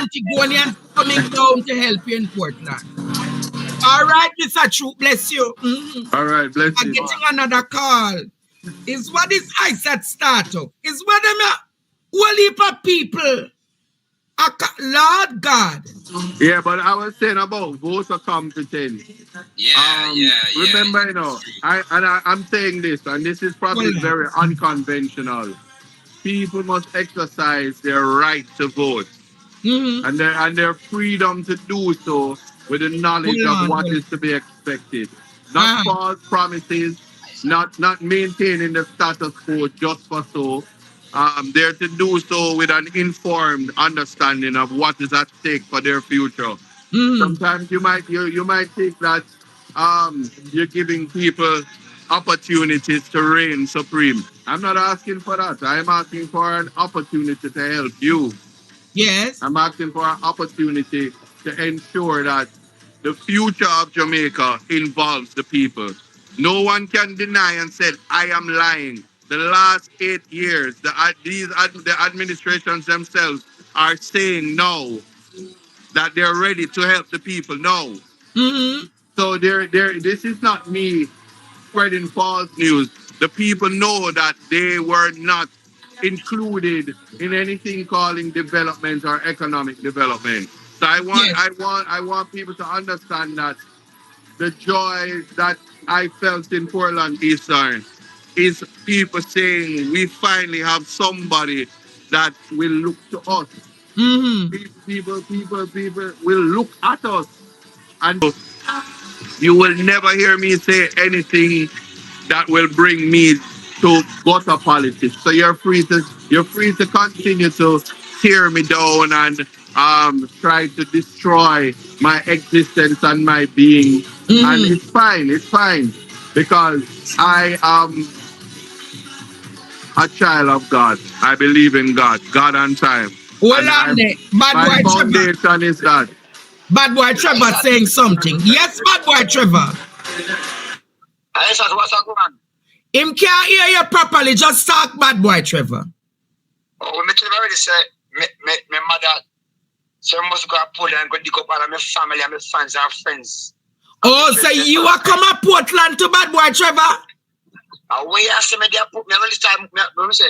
Antiguanians coming down to help you in Portland. All right, Mr. Troop, bless you. All right, bless I'm you. getting another call. Is what is Isat startup? Is what them a whole heap of people. Lord God. Yeah, but I was saying about voter competence. Remember, you know, I'm saying this, and this is probably very unconventional. People must exercise their right to vote, and their freedom to do so with the knowledge of what is to be expected. Not false promises, not maintaining the status quo just for so. They're to do so with an informed understanding of what is at stake for their future. Sometimes you might think that you're giving people opportunities to reign supreme. I'm not asking for that. I'm asking for an opportunity to help you. Yes. I'm asking for an opportunity to ensure that the future of Jamaica involves the people. No one can deny and say, I am lying. The last 8 years, the administrations themselves are saying no, that they're ready to help the people. No. So this is not me spreading false news. The people know that they were not included in anything calling development or economic development. So I want people to understand that the joy that I felt in Portland Eastern is people saying we finally have somebody that will look to us. People will look at us, and you will never hear me say anything that will bring me to gutter politics. So you're free to continue to tear me down and try to destroy my existence and my being. And it's fine, because I am a child of God. I believe in God and time. My foundation is that. Bad boy Trevor saying something. Yes, bad boy Trevor. What's up, man? Him can't hear you properly. Just talk, bad boy Trevor. Oh, me already say, my mother, so I must go to Portland and go dig up all of my family and my fans and friends. Oh, so you are come to Portland to bad boy Trevor? When you ask me, I will say, I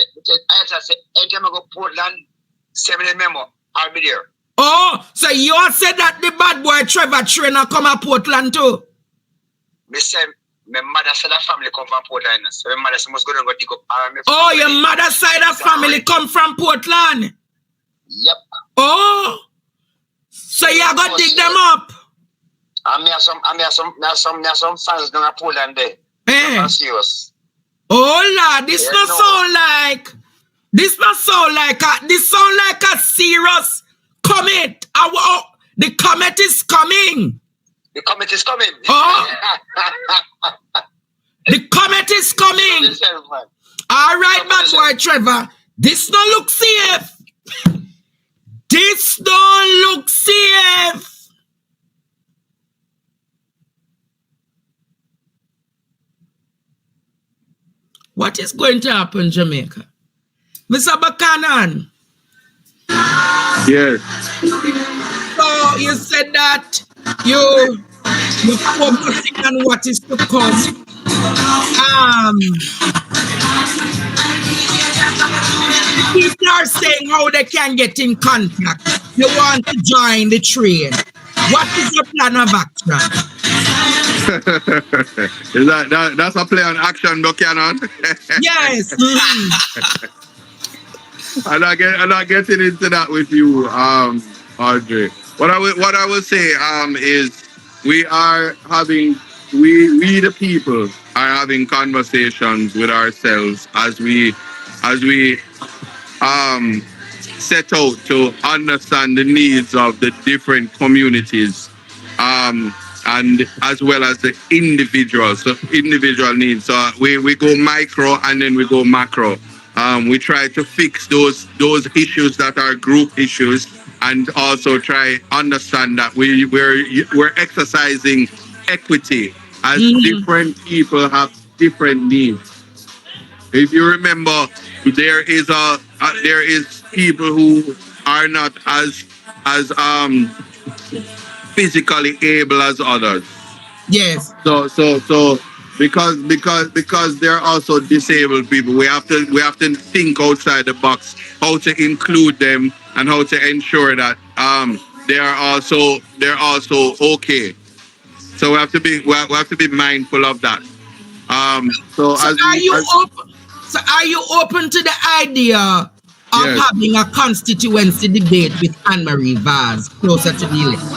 say, anytime I go to Portland, send me the memo. I'll be there. Oh, so you said that the bad boy Trevor trainer come to Portland too? Me say, my mother's side of family come from Portland. So my mother must go and go dig up all of my family. Oh, your mother's side of family come from Portland? Yep. Oh, so you got to dig them up? I have some fans down in Portland there. Eh. Serious. Oh Lord, this sound like a serious comet. The comet is coming. The comet is coming. Oh. The comet is coming. All right, bad boy Trevor. This don't look safe. This don't look safe. What is going to happen, Jamaica? Mr. Buchanan. Yes. So you said that you're focusing on what is to come. People are saying how they can get in contact. You want to join the train. What is your plan of action? Is that's a play on action, Buchanan? Yes. I'm not getting into that with you, Audrey. What I will say is we the people are having conversations with ourselves as we set out to understand the needs of the different communities, and as well as the individuals, so individual needs. So we go micro and then we go macro. We try to fix those issues that are group issues, and also try understand that we're exercising equity as different people have different needs. If you remember, there is people who are not as as physically able as others. Yes. So because they're also disabled people, we have to think outside the box, how to include them and how to ensure that they're also okay. So we have to be mindful of that. So So as are we you as, open? So are you open to the idea of yes. having a constituency debate with Anne-Marie Vaz closer to the election?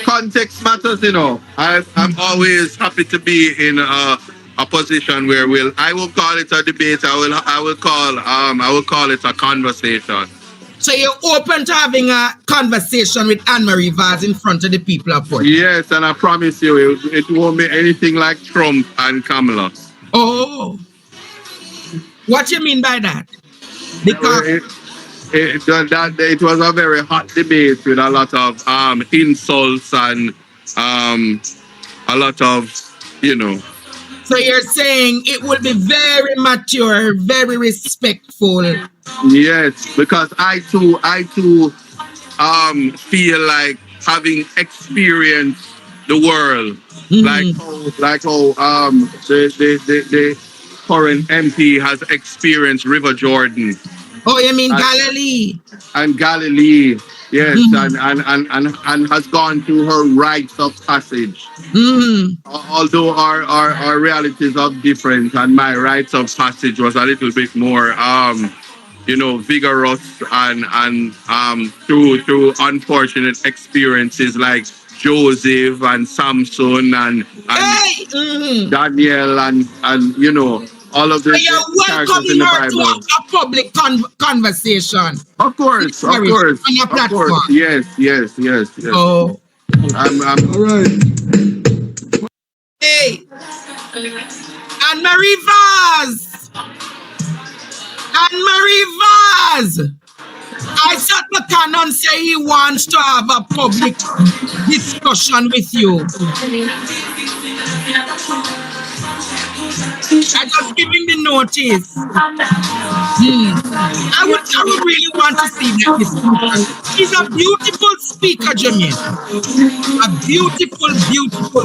Context matters, you know. I'm always happy to be in a position where I will call it a debate. I will call it a conversation. So you're open to having a conversation with Anne-Marie Vaz in front of the people of Portland? Yes, and I promise you, it won't be anything like Trump and Kamala. Oh, what you mean by that? Because It was a very hot debate with a lot of insults and a lot of, you know. so you're saying it will be very mature, very respectful. Yes, because I too feel like having experienced the world, like how the current MP has experienced River Jordan. Oh, you mean Galilee? And Galilee, yes, and has gone through her rites of passage. Although our realities are different, and my rites of passage was a little bit more vigorous and through unfortunate experiences like Joseph and Samson and Daniel and all of So the you're characters in welcoming the her to Bible. a public conversation. Of course, On your platform. Yes. Oh. I'm All right. Hey. Anne-Marie Vaz. Anne-Marie Vaz. Isat Buchanan say he wants to have a public discussion with you. I just giving the notice. I would really want to see that discussion. She's a beautiful speaker, Jamaica. A beautiful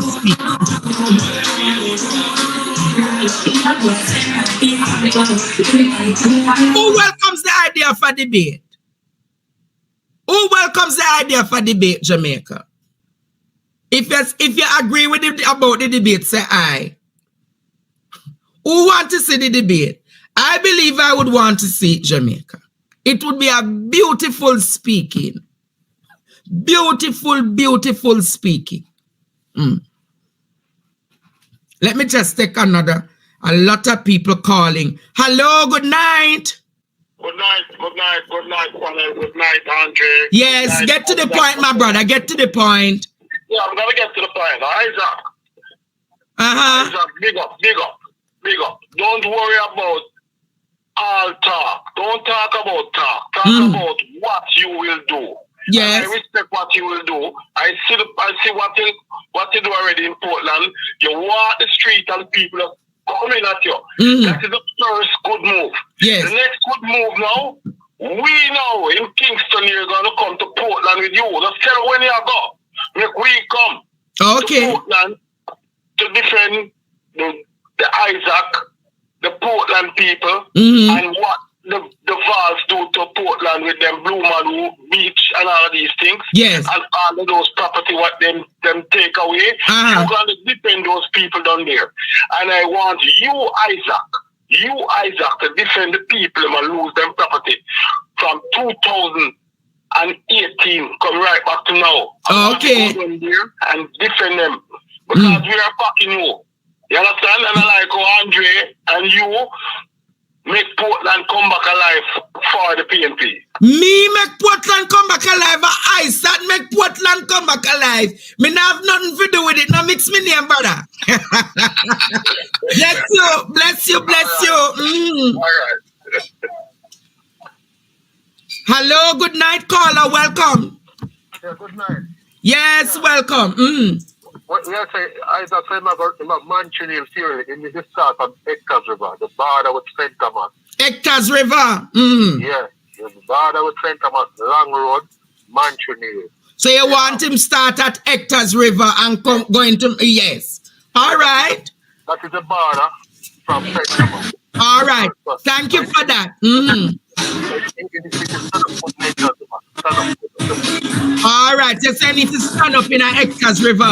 speaker. Who welcomes the idea for debate? Who welcomes the idea for debate, Jamaica? If you agree with it about the debate, say aye. Who want to see the debate? I believe I would want to see it, Jamaica. It would be a beautiful speaking. Beautiful speaking. Let me just take a lot of people calling. Hello, good night. Good night, Juan, good night, Andre. Yes, night, get to the point, my brother. Get to the point. Yeah, I'm gonna get to the point. Isaac. Uh-huh. Isaac, big up. Don't worry about all talk. Don't talk about talk. Talk about what you will do. Yes. And I respect what you will do. I see what you do already in Portland. You walk the street and people are coming at you. That is the first good move. Yes. The next good move now, we know in Kingston you're gonna come to Portland with you. Just tell when you go. Make we come to Portland to defend the Isaac, the Portland people, and what the Vals do to Portland with them Blue Man Beach and all of these things. Yes. And all of those property what them take away. You're gonna defend those people down there. And I want you, Isaac, to defend the people and lose them property from 2018 come right back to now. Okay. Go down there and defend them. Because we are fucking you. You understand? And I like how Andre and you make Portland come back alive for the PNP. Me make Portland come back alive. Isat make Portland come back alive. Me not have nothing to do with it. Now mix me name, brother. Bless you. All right. Hello, good night, caller. Welcome. Yeah, good night. Yes, welcome. What we are saying, Isaac said about Manchinian theory in the start of Hector's River, the border with St. Thomas. Hector's River. Yeah, the border with St. Thomas, long road, Montreal. So you want him start at Hector's River and go into, yes. All right. That is the border from Pensacola. All right. Thank you for that. All right. You're saying it is stand up in a Hector's River.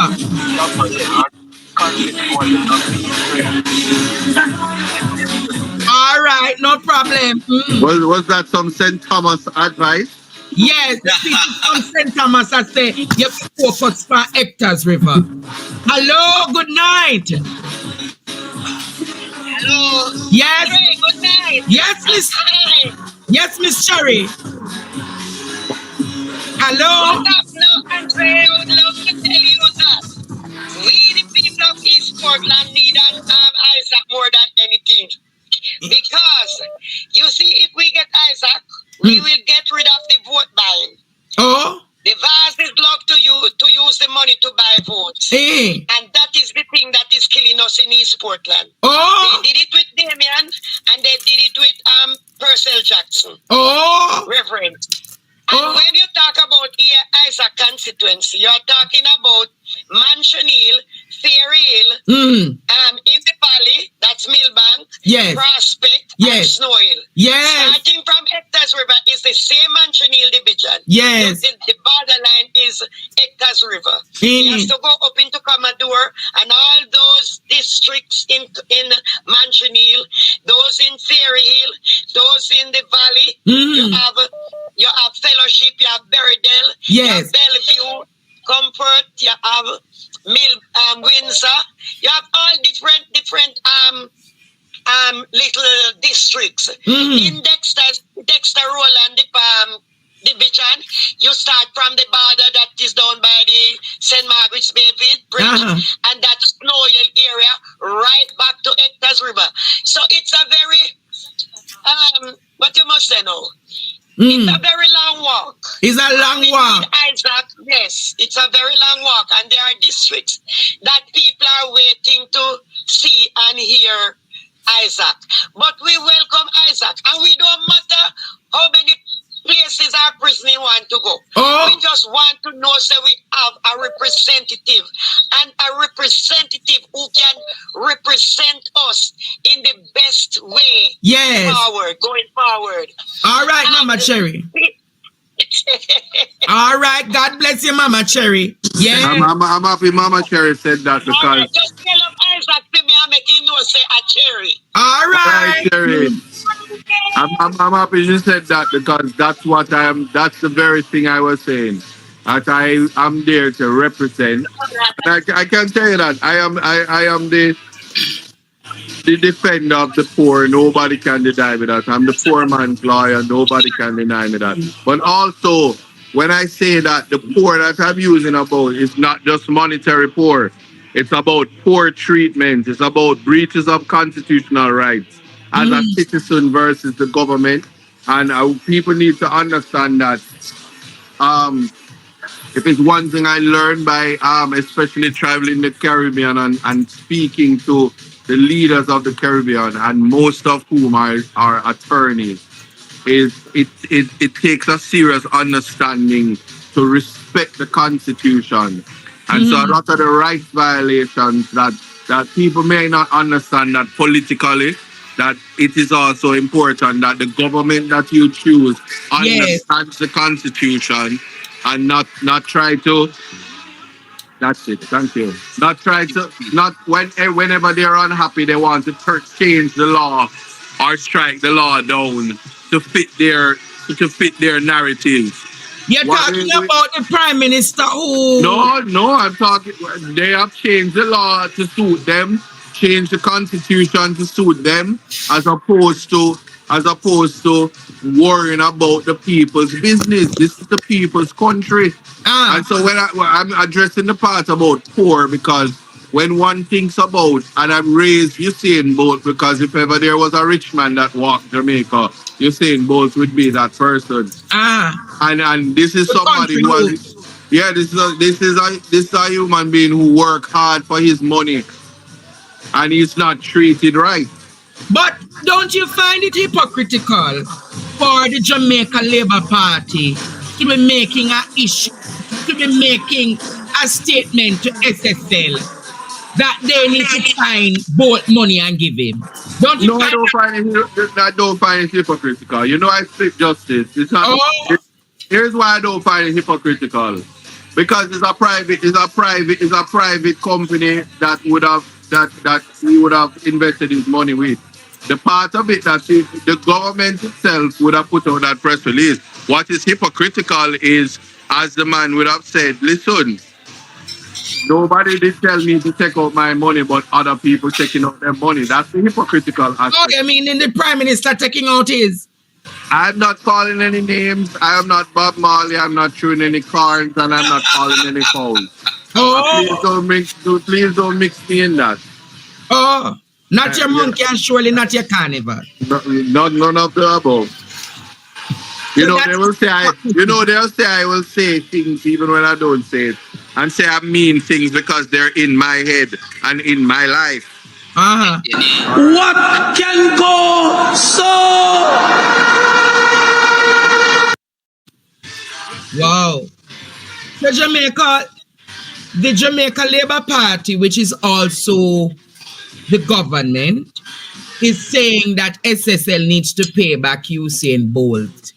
All right. No problem. Was that some St. Thomas advice? Yes, this is from St. Thomas. I say you focus for Hector's River. Hello, good night. Hello. Yes. Cherry, good night. Yes, Miss. Yes, Miss Cherry. Hello. What's up now, Andre? I would love to tell you that we, the people of East Portland, need Isaac more than anything. Because, you see, if we get Isaac, we will get rid of the vote buying. Oh. The Vasses love to use the money to buy votes. Hey. And that is the thing that is killing us in East Portland. Oh. They did it with Damien and they did it with Purcell Jackson. Oh. Reverend. And when you talk about here Isaac constituency, you're talking about Mansion Hill, Fair Hill, in the valley, that's Millbank, yes. Prospect, yes. and Snow Hill. Yes. Starting from Hector's River is the same Mansion Hill division. Yes. The borderline is Hector's River. You have to go up into Commodore and all those districts in Mansion Hill, those in Fairy Hill, those in the valley. You have Fellowship, you have Berrydale, you have Bellevue, Comfort, you have Windsor, you have all different little districts. In Dexter Roland division, you start from the border that is down by the St. Margaret's Bay Bridge, and that Snow Hill area right back to Hector's River. So it's a very what you must say now. It's a very long walk. It's a long walk. Isaac, yes, it's a very long walk, and there are districts that people are waiting to see and hear Isaac. But we welcome Isaac, and we don't matter how many places our prison want to go. We just want to know that we have a representative, and a representative who can represent us in the best way going forward. All right, Mama Cherry. All right, God bless you, Mama Cherry. Yeah. I'm happy Mama Cherry said that because... All right, just tell him Isaac to me and make him know say a Cherry. All right. Cherry. I'm happy you said that because that's what that's the very thing I was saying. That I'm there to represent. And I can tell you that I am the defender of the poor. Nobody can deny me that. I'm the poor man's lawyer. Nobody can deny me that. But also, when I say that the poor that I'm using about is not just monetary poor. It's about poor treatment. It's about breaches of constitutional rights as a citizen versus the government. And people need to understand that if it's one thing I learned by especially traveling the Caribbean and speaking to the leaders of the Caribbean, and most of whom are attorneys, is it takes a serious understanding to respect the Constitution. And so a lot of the rights violations that people may not understand that politically, that it is also important that the government that you choose understands the Constitution and not try to... That's it. Thank you. Not try to... Whenever they're unhappy, they want to change the law or strike the law down to fit their narratives. You're talking about the Prime Minister who... No, I'm talking... They have changed the law to suit them, change the Constitution to suit them, as opposed to worrying about the people's business. This is the people's country. And so when I'm addressing the part about poor, because when one thinks about, and I'm raised Usain Bolt, because if ever there was a rich man that walked Jamaica, Usain Bolt would be that person. And this is somebody who was... Yeah, this is a human being who worked hard for his money, and he's not treated right. But don't you find it hypocritical for the Jamaica Labour Party to be making an issue, to be making a statement to SSL that they need to find both money and give him. Don't you No, I don't find it hypocritical. You know, I speak justice. It's not. Here's why I don't find it hypocritical. Because it's a private company that would have that he would have invested his money with. The part of it that the government itself would have put out that press release. What is hypocritical is, as the man would have said, listen, nobody did tell me to take out my money, but other people taking out their money. That's the hypocritical aspect. Oh, I mean, in the Prime Minister taking out his. I'm not calling any names. I am not Bob Marley. I'm not throwing any cards, and I'm not calling any phones. Oh. Please don't mix me in that. Oh, not your monkey and surely not your carnival. None of the above. You know, they will say I will say things even when I don't say it. And say I mean things because they're in my head and in my life. What can go so? Wow. The Jamaica Labour Party, which is also the government, is saying that SSL needs to pay back Usain Bolt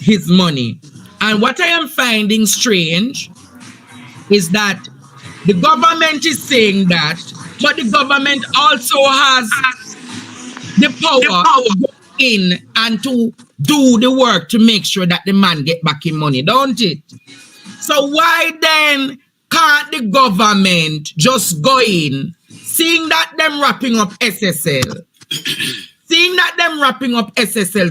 his money. And what I am finding strange is that the government is saying that, but the government also has the power to go in and to do the work to make sure that the man get back his money, don't it? So why then can't the government just go in, seeing that them wrapping up SSL,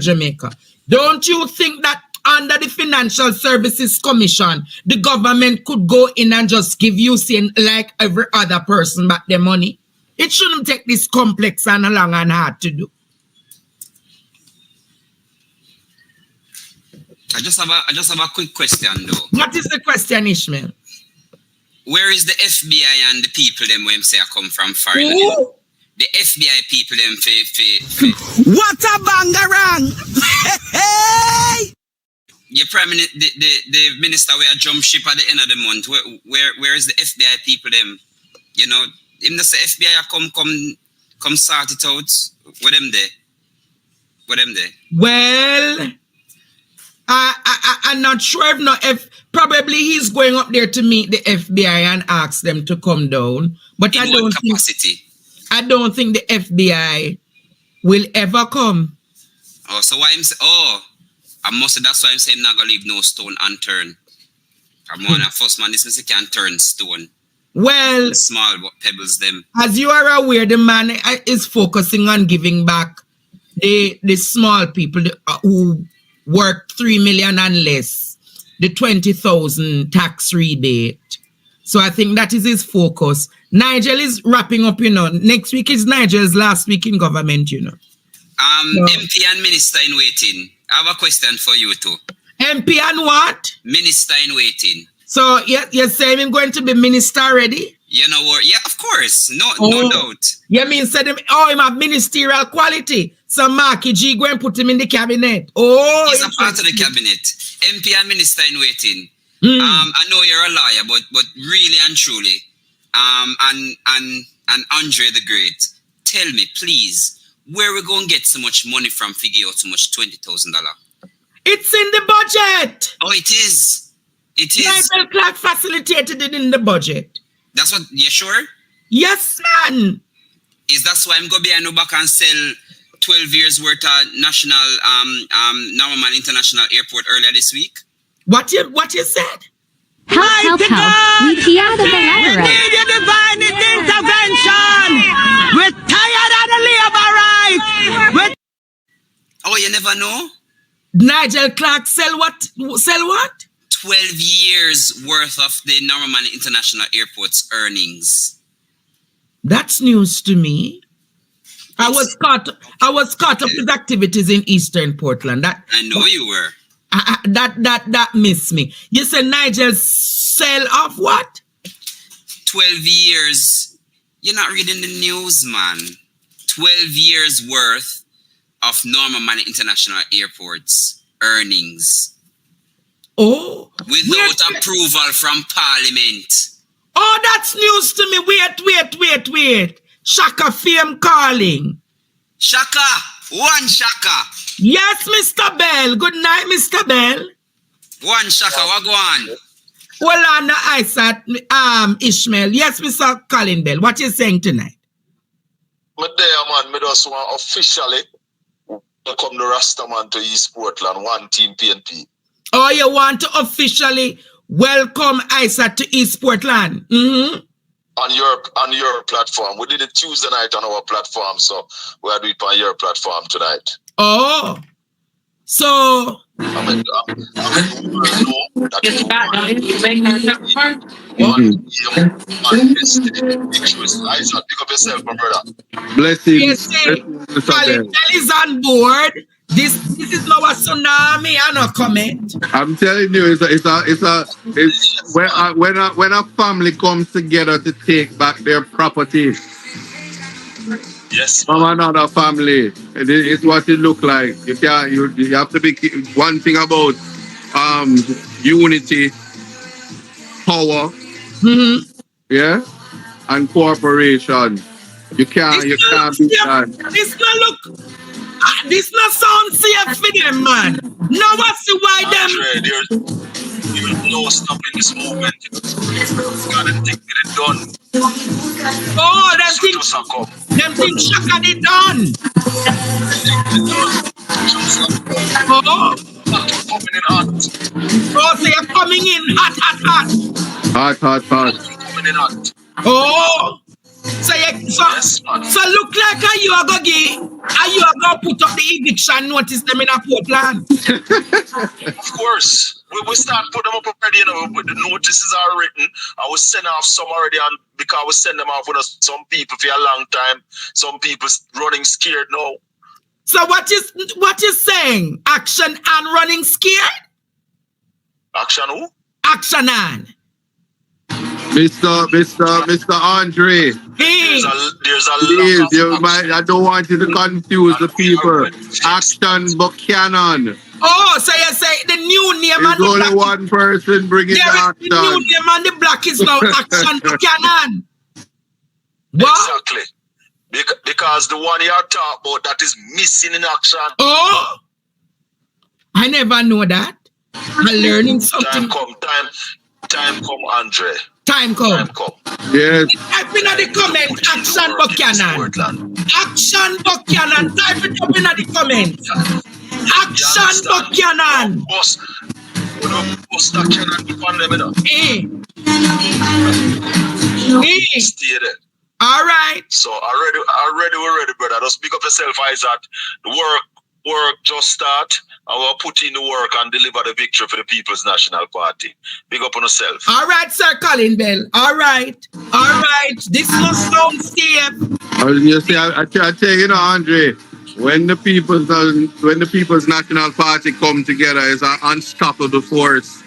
Jamaica? Don't you think that under the Financial Services Commission, the government could go in and just give you, like every other person, back their money? It shouldn't take this complex and long and hard to do. I just have a quick question though. What is the question, Ishmael? Where is the FBI and the people them when say I come from foreign? The FBI people them What a bangarang! Hey! Your prime minister, the minister where jump ship at the end of the month. Where is the FBI people them? You know, him the say FBI come sort it out. What them there? Well, I'm not sure if probably he's going up there to meet the FBI and ask them to come down. But I don't think the FBI will ever come. Oh, so why him say? That's why I'm saying not gonna leave no stone unturned. I'm one first man. This music can turn stone. Well, the small pebbles them. As you are aware, the man is focusing on giving back the small people who work 3 million and less, the 20,000 tax rebate. So I think that is his focus. Nigel is wrapping up, Next week is Nigel's last week in government, MP and minister in waiting. I have a question for you too. MP and what? Minister in waiting. So you're saying I'm going to be minister already? You know what? Yeah, of course. No doubt. You mean said him have ministerial quality. So Marky G go and put him in the cabinet. Oh, he's a part of the cabinet. MP and minister in waiting. I know you're a lawyer, but really and truly, and Andre the Great, tell me, please, where we going to get so much money from figure out so much $20,000? It's in the budget. Oh, it is. It is. Nigel Clark facilitated it in the budget. That's what, you sure? Yes, man. Is that why I'm going to be a back and sell 12 years worth of national, Norman International Airport earlier this week? What you said? Help. We hear the We need your divine intervention. We're tired of the labor rights. Oh, you never know? Nigel Clark sell what? 12 years worth of the Norman International Airport's earnings. That's news to me. I was caught up with activities in Eastern Portland. I know you were. That missed me. You said Nigel sell off what? 12 years. You're not reading the news, man. 12 years worth of Norman International Airport's earnings. Oh. Without approval from Parliament. Oh, that's news to me. Wait. Shaka Fame calling. Shaka. One Shaka. Yes, Mr. Bell. Good night, Mr. Bell. One Shaka, what go on? Well, on the Isat, Ishmael. Yes, Mr. Colin Bell. What you saying tonight? Me there, man. Me just want officially welcome the Rastaman to East Portland, one team PNP. Oh, you want to officially welcome Isat to East Portland? Mm-hmm. On your platform. We did it Tuesday night on our platform, so we are doing it on your platform tonight. Oh. So I pick up yourself, my brother. Blessings. yes, Colin Bell is on board. This is now a tsunami and a comment. I'm telling you, it's when a family comes together to take back their property Yes. from another family, it's what it look like. You have to be one thing about unity, power, yeah, and cooperation. You can't beat that. This not sound safe for them, man. Now I see why them. There's no stopping this movement. You gotta take it done. Oh, them think Shaka it done. Oh, Coming in hot. oh, so you're coming in hot. Hot. Coming in hot. Oh, so look like you are gonna put up the eviction notice them in a Portland. Of course. We start putting them up already, but the notices are written. I will send off some already, and because we send them off with some people for a long time. Some people running scared now. So what is saying? Action and running scared? Action who? Action and. Mr. Andre. Hey. There's a Please, I don't want you to confuse the people. Action Buchanan. Oh, so you say the new name There's and the only black. one person bringing the action. The new name and the black is now Action Buchanan. What? Exactly. Because the one you're talking about that is missing in action. Oh, I never know that. I'm learning something. Time come, Andre. Time come. Yes. Type in the comment, Action Buchanan. Action Buchanan. Type it up in the comment. Action Buchanan. Stay there. All right. So we're ready, brother. Just pick up yourself, Isat. The work just start. I will put in the work and deliver the victory for the People's National Party. Big up on yourself. All right, Sir Colin Bell. All right. This must sound safe. You see, I tell you, Andre, when the People's National Party come together, it's an unstoppable force.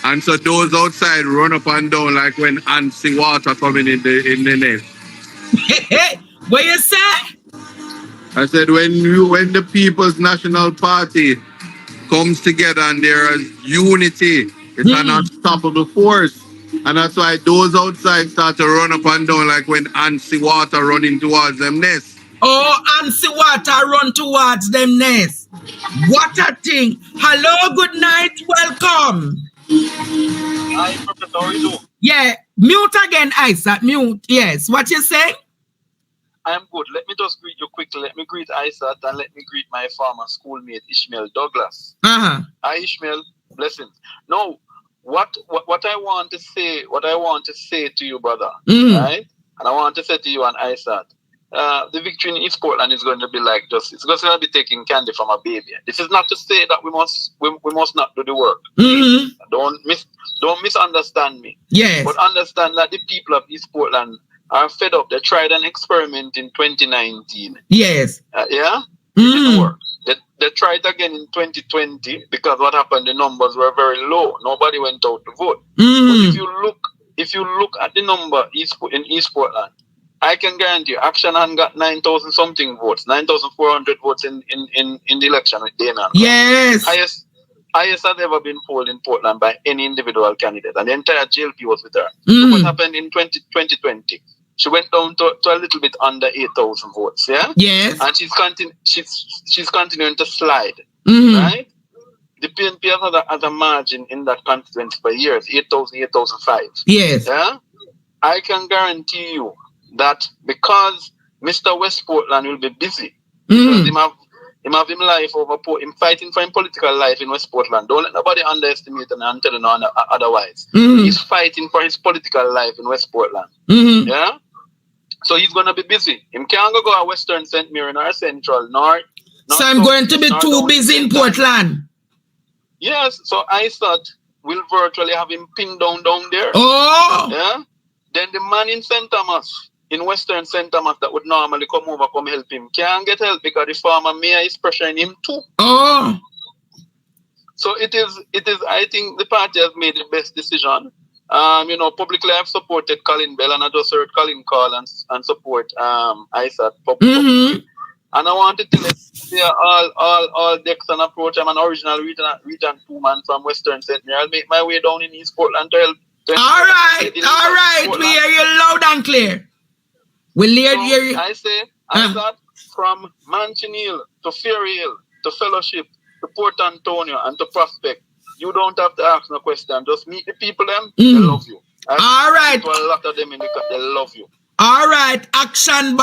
And so those outside run up and down like when ants see water coming in the net. What you say? I said when the People's National Party comes together and there is unity, it's an unstoppable force. And that's why those outside start to run up and down like when ants see water running towards them nests. Oh, ants see water run towards them nests. What a thing. Hello, good night, welcome. Hi, Professor, how are you doing? Yeah, mute again, Isat, mute. Yes, what you say? I am good. Let me just greet you quickly. Let me greet Isat and let me greet my former schoolmate Ishmael Douglas. Hi, Ishmael. Blessings. No, what I want to say to you, brother, right? And I want to say to you and Isat, the victory in East Portland is going to be like it's going to be taking candy from a baby. This is not to say that we must not do the work. Don't misunderstand me. Yes. But understand that the people of East Portland are fed up. They tried an experiment in 2019. Yes. Yeah? It didn't work. They tried again in 2020 because what happened, the numbers were very low. Nobody went out to vote. But if you look at the number in East Portland, I can guarantee you, Action Han got 9,000 something votes, 9,400 votes in the election with Damian. Yes. highest has ever been polled in Portland by any individual candidate, and the entire GLP was with her. Look what happened in 2020. She went down to a little bit under 8,000 votes, yeah? Yes. And she's continuing to slide, right? The PNP has a margin in that constituency for years, 8,000, 8,005. Yes. Yeah? I can guarantee you that because Mr. West Portland will be busy, because him have him life over him fighting for him political life in West Portland. Don't let nobody underestimate him and tell you no otherwise. He's fighting for his political life in West Portland. Yeah? So he's gonna be busy. Him can't go to Western St. Mary nor Central nor so I'm going to be too busy in Portland. Yes, so I thought we'll virtually have him pinned down there. Oh! Yeah? Then the man in St. Thomas, in Western St. Thomas, that would normally come help him, can't get help because the former mayor is pressuring him too. Oh! So it is. I think the party has made the best decision. Publicly I've supported Colin Bell, and I just heard Colin call and support Isat publicly. And I wanted to let all decks and approach. I'm an original region 2 man from Western St. Mary. I'll make my way down in East Portland to help. All right. We hear you loud and clear. We'll hear you. I say, Isat from Manchineal to Ferry Hill to Fellowship to Port Antonio and to Prospect. You don't have to ask no question. Just meet the people them. They love you. All right. A lot of them they love you. All right. Action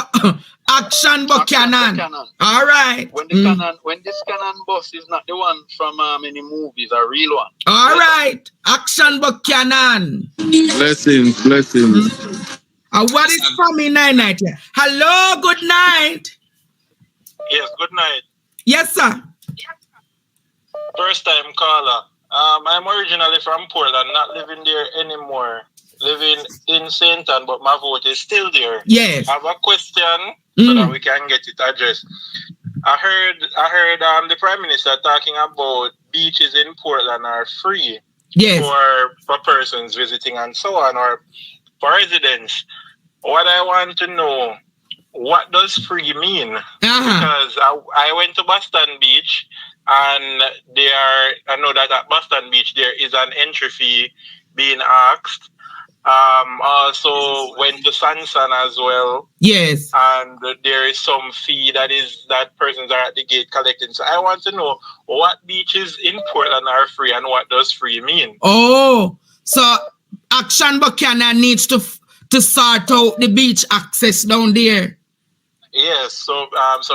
Buchanan. All right. When this Canon bus is not the one from any movies, a real one. All right. Action Buchanan. Blessings. What is from me night here? Hello, good night. Yes, good night. Yes, sir. First time caller. I'm originally from Portland, not living there anymore. Living in St. Ann, but my vote is still there. Yes. I have a question so that we can get it addressed. I heard the Prime Minister talking about beaches in Portland are free for persons visiting and so on, or for residents. What I want to know, what does free mean? Because I went to Boston Beach, and I know that at Boston Beach there is an entry fee being asked. Also went to Sansan as well. Yes. And there is some fee that persons are at the gate collecting. So I want to know what beaches in Portland are free and what does free mean. Oh, so Action Buchanan needs to sort out the beach access down there. Yes, so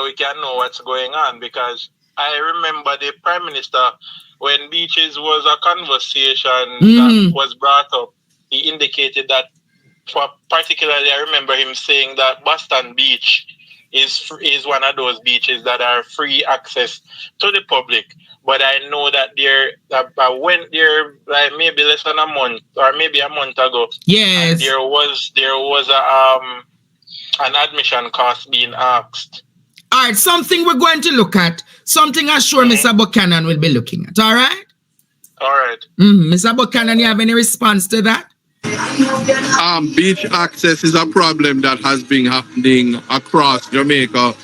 we can know what's going on, because I remember the Prime Minister, when beaches was a conversation that was brought up, he indicated that, particularly I remember him saying that Boston Beach is one of those beaches that are free access to the public. But I know that I went there like maybe less than a month or maybe a month ago. Yes. And there was an admission cost being asked. All right, something we're going to look at. Something I'm sure Mr. Buchanan will be looking at. All right? All right. Mr. Buchanan, you have any response to that? Beach access is a problem that has been happening across Jamaica.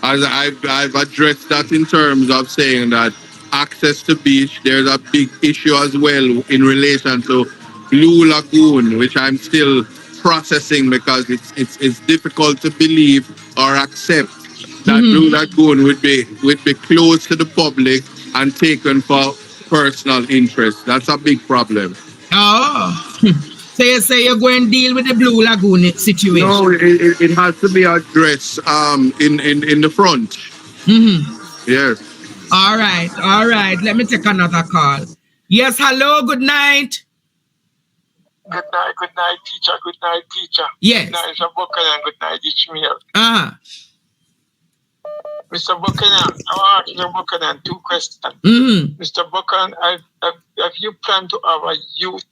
As I've addressed that in terms of saying that access to beach, there's a big issue as well in relation to Blue Lagoon, which I'm still processing because it's difficult to believe or accept that Blue Lagoon would be closed to the public and taken for personal interest. That's a big problem. Oh. So you say you're going to deal with the Blue Lagoon situation? No, it has to be addressed in the front. Yes. All right. Let me take another call. Yes, hello, good night. Good night, teacher. Yes. Good night, Mr. Buchanan. Good night, Ishmael. Mr. Buchanan, I want to ask Mr. Buchanan 2 questions. Mr. Buchanan, have you planned to have a youth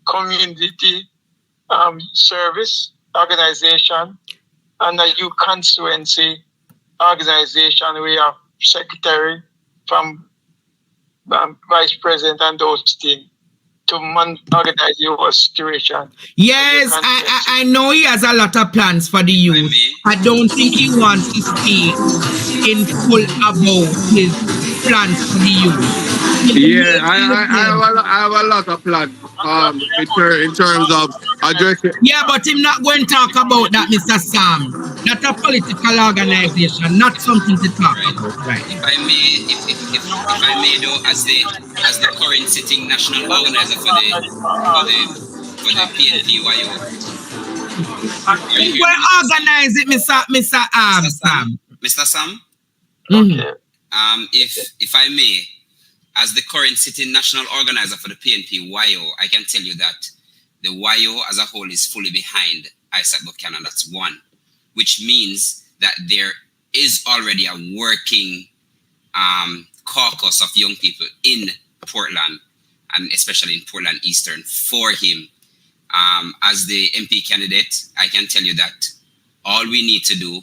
community service organization and a youth constituency organization? We have secretary from vice president and those things to organize your situation. Yes, I know he has a lot of plans for the youth. I don't think he wants to speak in full about his plans for the youth. Yeah, I have a lot of plans in terms of addressing. Yeah, but him not going to talk about that, Mr. Sam. Not a political organization, not something to talk about, right? If I may though, as the current sitting national organizer for the PNPYO. We will organize it, Mr. Sam. Mr. Sam? Okay. If I may, as the current sitting national organizer for the PNP-YO, I can tell you that the YO as a whole is fully behind Isat Buchanan. That's one, which means that there is already a working caucus of young people in Portland, and especially in Portland Eastern, for him. As the MP candidate, I can tell you that all we need to do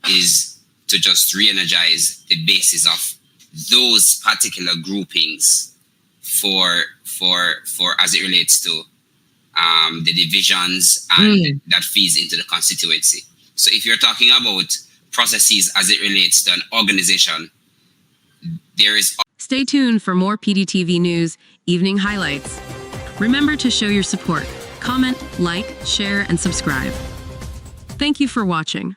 is to just re-energize the basis of those particular groupings for as it relates to the divisions and that feeds into the constituency. So if you're talking about processes as it relates to an organization, there is... Stay tuned for more PDTV News Evening Highlights. Remember to show your support. Comment, like, share, and subscribe. Thank you for watching.